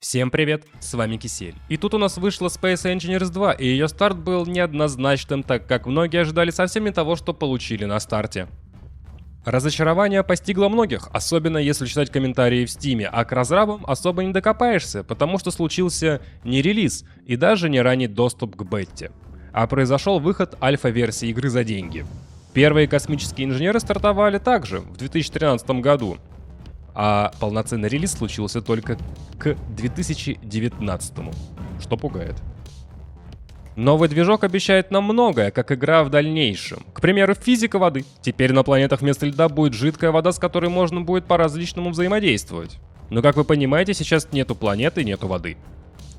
Всем привет, с вами Кисель. И тут у нас вышла Space Engineers 2, и ее старт был неоднозначным, так как многие ожидали совсем не того, что получили на старте. Разочарование постигло многих, особенно если читать комментарии в Стиме, а к разрабам особо не докопаешься, потому что случился не релиз и даже не ранний доступ к бетте, а произошел выход альфа-версии игры за деньги. Первые космические инженеры стартовали также в 2013 году, а полноценный релиз случился только к 2019, что пугает. Новый движок обещает нам многое, как игра в дальнейшем. К примеру, физика воды. Теперь на планетах вместо льда будет жидкая вода, с которой можно будет по-различному взаимодействовать. Но, как вы понимаете, сейчас нету планеты, нету воды.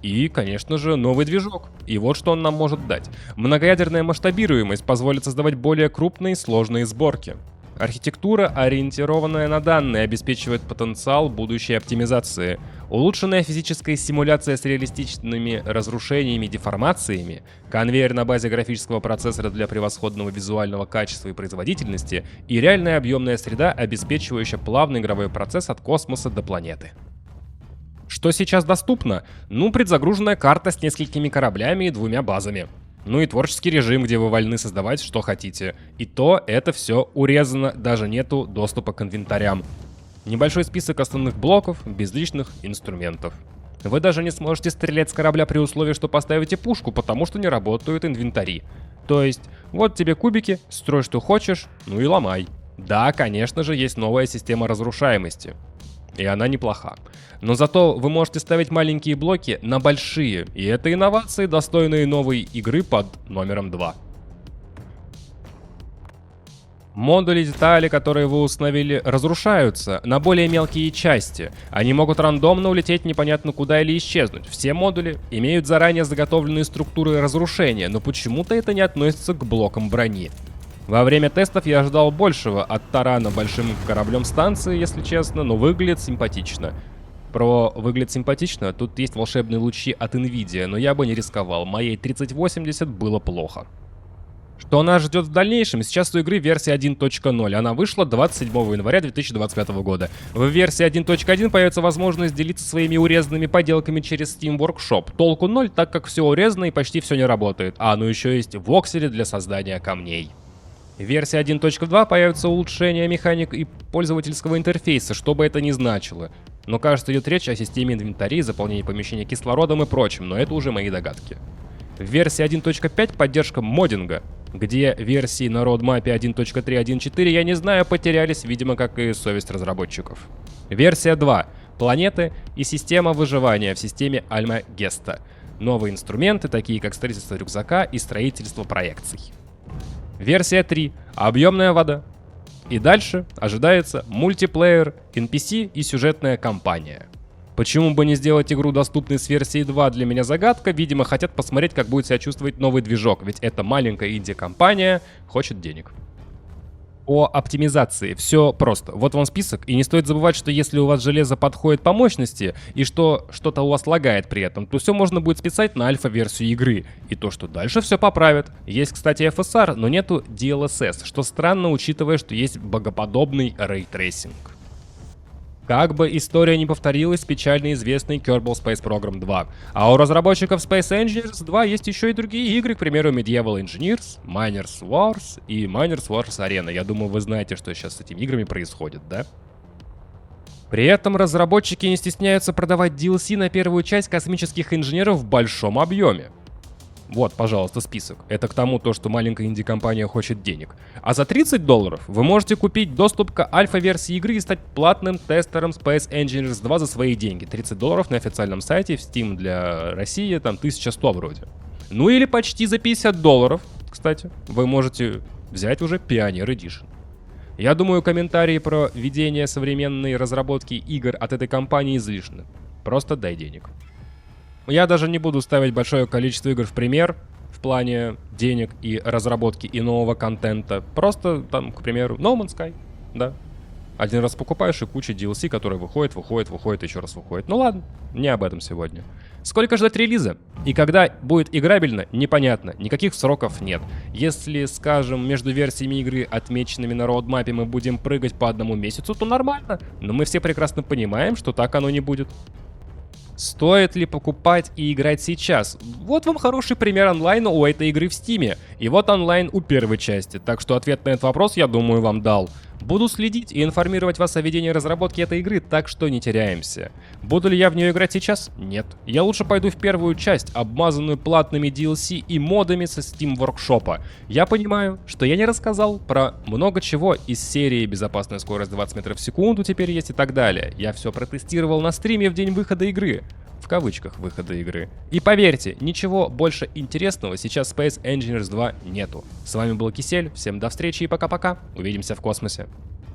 И, конечно же, новый движок. И вот что он нам может дать. Многоядерная масштабируемость позволит создавать более крупные и сложные сборки. Архитектура, ориентированная на данные, обеспечивает потенциал будущей оптимизации. Улучшенная физическая симуляция с реалистичными разрушениями и деформациями, конвейер на базе графического процессора для превосходного визуального качества и производительности и реальная объемная среда, обеспечивающая плавный игровой процесс от космоса до планеты. Что сейчас доступно? Предзагруженная карта с несколькими кораблями и 2 базами. И творческий режим, где вы вольны создавать, что хотите. И то это все урезано, даже нету доступа к инвентарям. Небольшой список основных блоков, без личных инструментов. Вы даже не сможете стрелять с корабля при условии, что поставите пушку, потому что не работают инвентари. То есть, вот тебе кубики, строй что хочешь, и ломай. Да, конечно же, есть новая система разрушаемости. И она неплоха. Но зато вы можете ставить маленькие блоки на большие, и это инновации, достойные новой игры под номером 2. Модули и детали, которые вы установили, разрушаются на более мелкие части. Они могут рандомно улететь непонятно куда или исчезнуть. Все модули имеют заранее заготовленные структуры разрушения, но почему-то это не относится к блокам брони. Во время тестов я ожидал большего от тарана большим кораблем станции, если честно, но выглядит симпатично. Про выглядит симпатично, тут есть волшебные лучи от Nvidia, но я бы не рисковал, моей 3080 было плохо. Что нас ждет в дальнейшем? Сейчас у игры версия 1.0, она вышла 27 января 2025 года. В версии 1.1 появится возможность делиться своими урезанными поделками через Steam Workshop. Толку 0, так как все урезано и почти все не работает. Еще есть воксели для создания камней. В версии 1.2 появится улучшение механик и пользовательского интерфейса, что бы это ни значило. Но кажется, идет речь о системе инвентарей, заполнении помещения кислородом и прочим, но это уже мои догадки. В версии 1.5 поддержка моддинга, где версии на родмапе 1.3 1.4, я не знаю, потерялись, видимо, как и совесть разработчиков. Версия 2. Планеты и система выживания в системе Альмагеста. Новые инструменты, такие как строительство рюкзака и строительство проекций. Версия 3. Объемная вода. И дальше ожидается мультиплеер, NPC и сюжетная кампания. Почему бы не сделать игру доступной с версии 2, для меня загадка. Видимо, хотят посмотреть, как будет себя чувствовать новый движок, ведь это маленькая инди-компания, хочет денег. О оптимизации. Все просто. Вот вам список. И не стоит забывать, что если у вас железо подходит по мощности, и что что-то у вас лагает при этом, то все можно будет списать на альфа-версию игры. И то, что дальше все поправят. Есть, кстати, FSR, но нету DLSS, что странно, учитывая, что есть богоподобный рейтрейсинг. Как бы история не повторилась с печально известной Kerbal Space Program 2. А у разработчиков Space Engineers 2 есть еще и другие игры, к примеру, Medieval Engineers, Miners Wars и Miners Wars Arena. Я думаю, вы знаете, что сейчас с этими играми происходит, да? При этом разработчики не стесняются продавать DLC на первую часть космических инженеров в большом объеме. Вот, пожалуйста, список. Это к тому, что маленькая инди-компания хочет денег. А за $30 вы можете купить доступ к альфа-версии игры и стать платным тестером Space Engineers 2 за свои деньги. $30 на официальном сайте, в Steam для России, там 1100 вроде. Или почти за $50, кстати, вы можете взять уже Pioneer Edition. Я думаю, комментарии про ведение современной разработки игр от этой компании излишны. Просто дай денег. Я даже не буду ставить большое количество игр в пример в плане денег и разработки и нового контента. Просто там, к примеру, No Man's Sky, да. Один раз покупаешь и куча DLC, которые выходит, еще раз выходит. Ладно, не об этом сегодня. Сколько ждать релиза? И когда будет играбельно, непонятно. Никаких сроков нет. Если, скажем, между версиями игры, отмеченными на роудмапе, мы будем прыгать по 1 месяцу, то нормально. Но мы все прекрасно понимаем, что так оно не будет. Стоит ли покупать и играть сейчас? Вот вам хороший пример онлайна у этой игры в Стиме. И вот онлайн у первой части. Так что ответ на этот вопрос, я думаю, вам дал. Буду следить и информировать вас о ведении разработки этой игры, так что не теряемся. Буду ли я в нее играть сейчас? Нет. Я лучше пойду в первую часть, обмазанную платными DLC и модами со Steam Workshop. Я понимаю, что я не рассказал про много чего из серии «Безопасная скорость 20 метров в секунду» теперь есть и так далее. Я все протестировал на стриме в день выхода игры. В кавычках выхода игры. И поверьте, ничего больше интересного сейчас Space Engineers 2 нету. С вами был Кисель, всем до встречи и пока-пока. Увидимся в космосе.